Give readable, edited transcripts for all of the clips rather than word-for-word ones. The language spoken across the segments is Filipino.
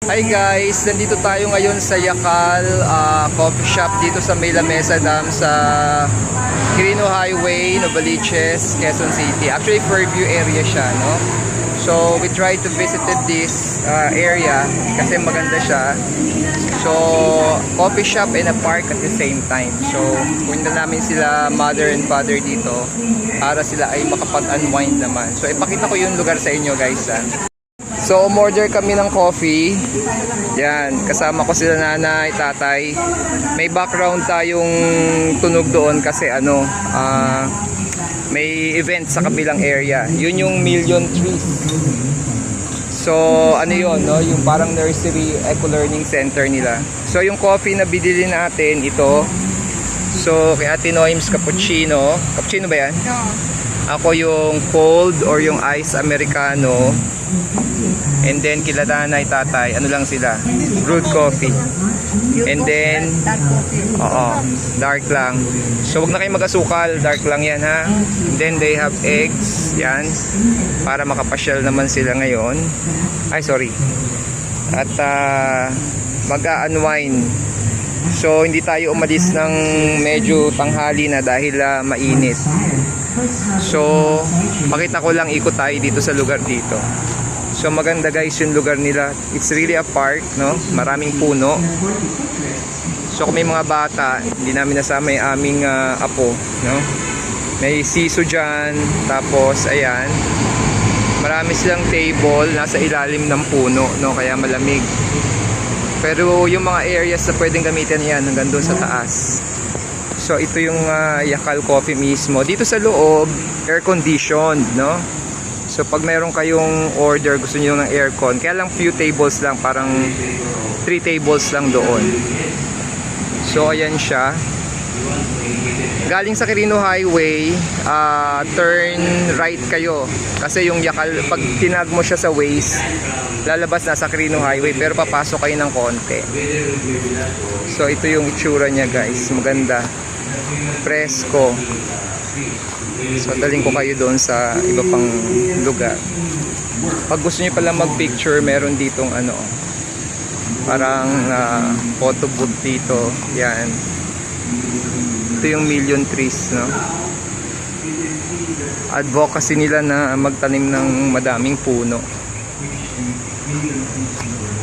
Hi guys, nandito tayo ngayon sa Yakal Coffee Shop dito sa May Lamesa Dam sa Quirino Highway, Novaliches, Quezon City. Actually, Fairview area siya, no? So, we tried to visit this area kasi maganda siya. So, coffee shop and a park at the same time. So, punta namin sila mother and father dito para sila ay makapag-unwind naman. So, ipakita ko yung lugar sa inyo guys. So, umorder kami ng coffee. Yan, kasama ko sila nanay, tatay. May background tayong tunog doon kasi may event sa kabilang area. Yun yung Million Trees. So, ano yun, no? Yung parang nursery eco-learning center nila. So, yung coffee na binili natin, ito. So, kay Ate Noems cappuccino. Cappuccino ba yan? No. Ako yung cold or yung ice americano. And then kila nanay, tatay, ano lang sila, brewed coffee. And then dark lang. So wag na kayo mag-asukal, dark lang yan ha. And then they have eggs, yan, para makapasyal naman sila ngayon. Ay sorry. At mag-unwind. So hindi tayo umalis ng medyo tanghali na dahil mainit. So makita ko lang, ikot tayo dito sa lugar dito. So maganda guys yung lugar nila. It's really a park, no? Maraming puno. So kung may mga bata, hindi namin nasama yung aming apo, no? May siso dyan. Tapos ayan, marami silang table nasa ilalim ng puno, no? Kaya malamig. Pero yung mga areas na pwedeng gamitin yan hanggang doon sa taas. So ito yung Yakal Coffee mismo. Dito sa loob, air conditioned, no? So pag meron kayong order, gusto niyo ng aircon, kaya lang few tables lang, parang 3 tables lang doon. So ayan siya. Galing sa Quirino Highway, turn right kayo. Kasi yung Yakal, pag tinag mo siya sa Waze, lalabas na sa Quirino Highway, pero papasok kayo ng konti. So ito yung itsura niya guys, maganda. Presko. So daling ko kayo doon sa iba pang lugar. Pag gusto niyo pala mag-picture, meron ditong parang photo booth dito. Yan. Ito yung Million Trees, no? Advocacy nila na magtanim ng madaming puno.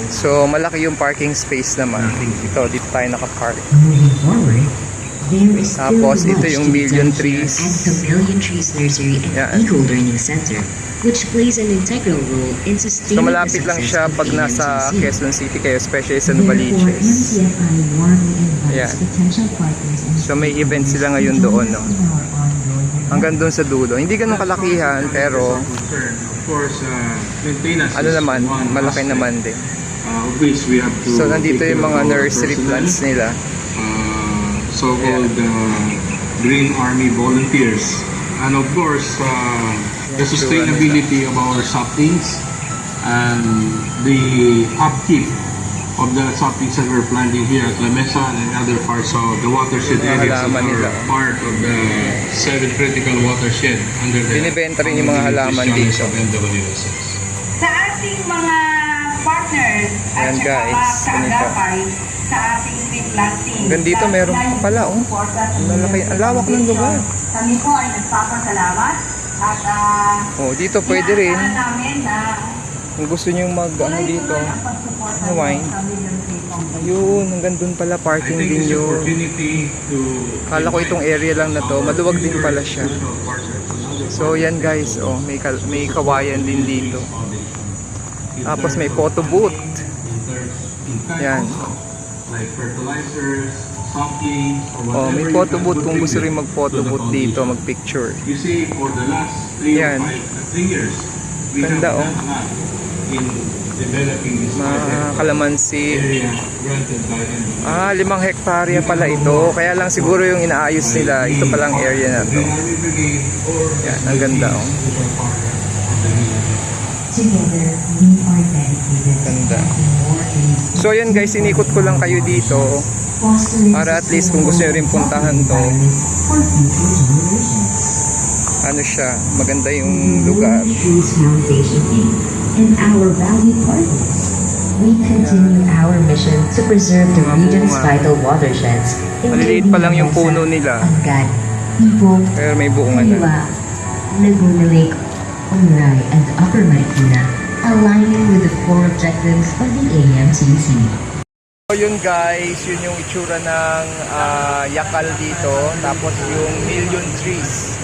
So malaki yung parking space naman. Ito, dito tayo nakapark. Tapos ito yung Million Trees. The Million Trees Nursery and Eco-Learning Center, which plays an integral role in sustaining so malapit lang siya pag nasa Quezon City kayo, especially sa Novaliches. Ayan. So may event sila ngayon doon, no? Hanggang doon sa dulo. Hindi ganun kalakihan, pero ano naman, malaki naman din. So nandito yung mga nursery plants nila. So-called Green Army volunteers, and of course the sustainability of our saplings and the upkeep of the saplings that we're planting here at Lamesa and other parts of the watershed areas that are part of the 7 critical watershed under the binibenta rin yung mga halaman dito of NWSS. Sa ating mga partners at saka kaagapay sa ating tree planting. Hanggang dito meron pa pala, oh. Ang lawak ng lugar. Kami po ay nagpapasalamat at dito pwede rin. namin na Kung gusto niyo dito, wine. Ayun, hanggang dun pala parking din yun. Kala ko itong area lang na to, maluwag din pala siya. So yan guys, may kawayan din dito. Tapos may photo booth. Yan. May photo booth kung gusto rin mag-photo booth dito, mag-picture. Yan. Ganda mga kalamansi. 5 hektarya pala ito. Kaya lang siguro yung inaayos nila, ito palang area na to. Yan, ang ganda Ganda. So yan guys, inikot ko lang kayo dito para at least kung gusto nyo rin puntahan to, ano siya, maganda yung lugar. And our valued partners, we continue our mission to preserve the region's vital watersheds, Maliliit pa lang yung puno nila. Angat, Ipo, Pero may buungan na. Kaliwa, Laguna Lake, Onray, and Upper Marikina, aligning with the core objectives of the AMTC. So yun guys, yun yung itsura ng yakal dito. Tapos yung million trees.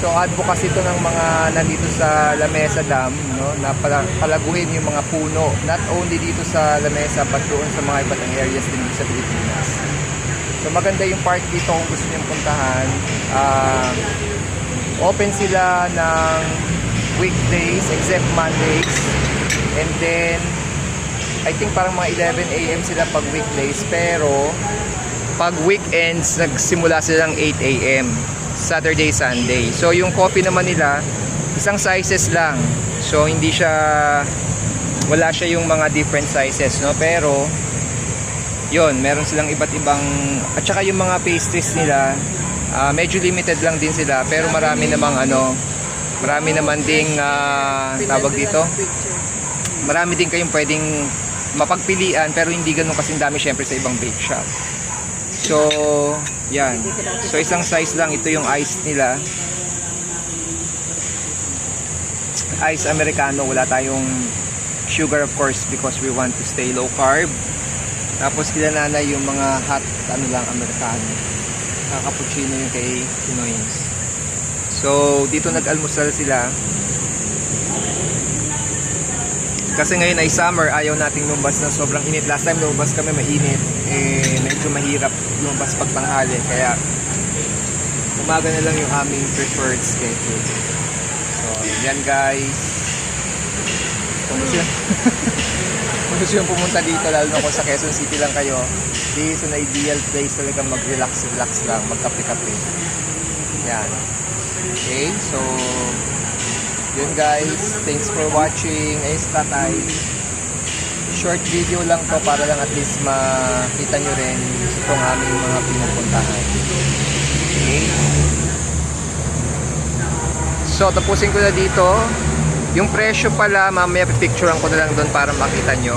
So advocacy ito ng mga nandito sa La Mesa Dam, no, na palaguin yung mga puno. Not only dito sa La Mesa, but doon sa mga iba't areas din sa Pilipinas. So maganda yung park dito kung gusto niyong puntahan. Open sila ng weekdays except Mondays. And then I think parang mga 11 AM sila pag weekdays, pero pag weekends nagsimula sila ng 8 AM, Saturday, Sunday. So yung coffee naman nila, isang sizes lang. So hindi siya, wala siya yung mga different sizes, no? Pero yun, meron silang iba't ibang, at saka yung mga pastries nila, medyo limited lang din sila, pero marami namang marami naman ding tawag dito, marami din kayong pwedeng mapagpilian, pero hindi ganun kasing dami syempre sa ibang bake shop. So yan, so isang size lang, ito yung ice nila, ice americano, wala tayong sugar of course because we want to stay low carb. Tapos kila nanay yung mga hot lang americano, cappuccino yung kay Pinoy's. So dito nag-almusal sila kasi ngayon ay summer, ayaw nating lumabas na sobrang init. Last time lumabas kami mainit, medyo mahirap lumabas pag tanghali, kaya umaga na lang yung aming preferred schedule. So yan guys, kung gusto yung pumunta dito, lalo na kung sa Quezon City lang kayo, this is an ideal place talaga mag-relax lang, magkape-kape. Yan. Okay, so yun guys, thanks for watching. Ayos tatay, short video lang to para lang at least makita nyo rin itong aming mga pinupuntahan. Okay, so tapusin ko na dito. Yung presyo pala, mamaya pipicturean ko na lang doon para makita nyo,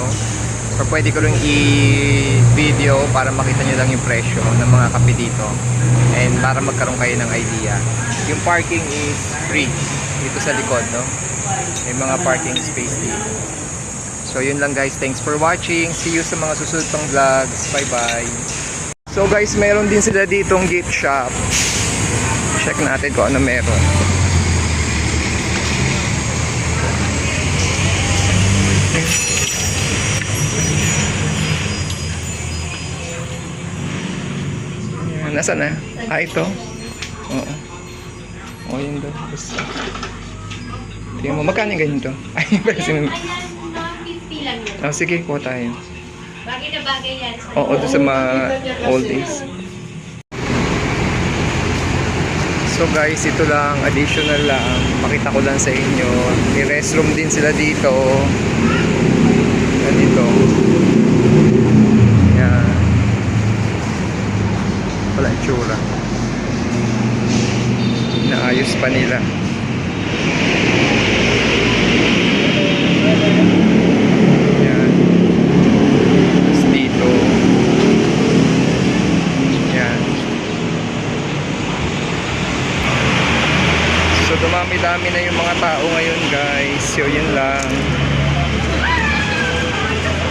or pwede ko rin i-video para makita nyo lang yung presyo ng mga kape dito, and para magkaroon kayo ng idea. Yung parking is free dito sa likod, no? May mga parking space dito. So yun lang guys, thanks for watching, see you sa mga susunod pang vlogs, bye bye. So guys, meron din sila ditong gift shop. Check natin kung ano meron. Nasaan na? Ito? Oo. Oo, yun doon. Tingnan mo, magkano yung ganyan to? Ay, pero si... 50 lang yun. Oh, sige, kuha tayo. Bagay na bagay yan. Oo, doon sa mga old days. So guys, ito lang, additional lang. Pakita ko lang sa inyo. May restroom din sila dito. Ganito. Yan. Wala itsura. Inaayos pa nila. Yan. Tapos dito. Yan. So dumami-dami na yung mga tao ngayon guys. So yun lang.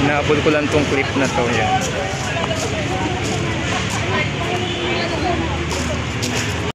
Inaabol ko lang tong clip na to. Yan.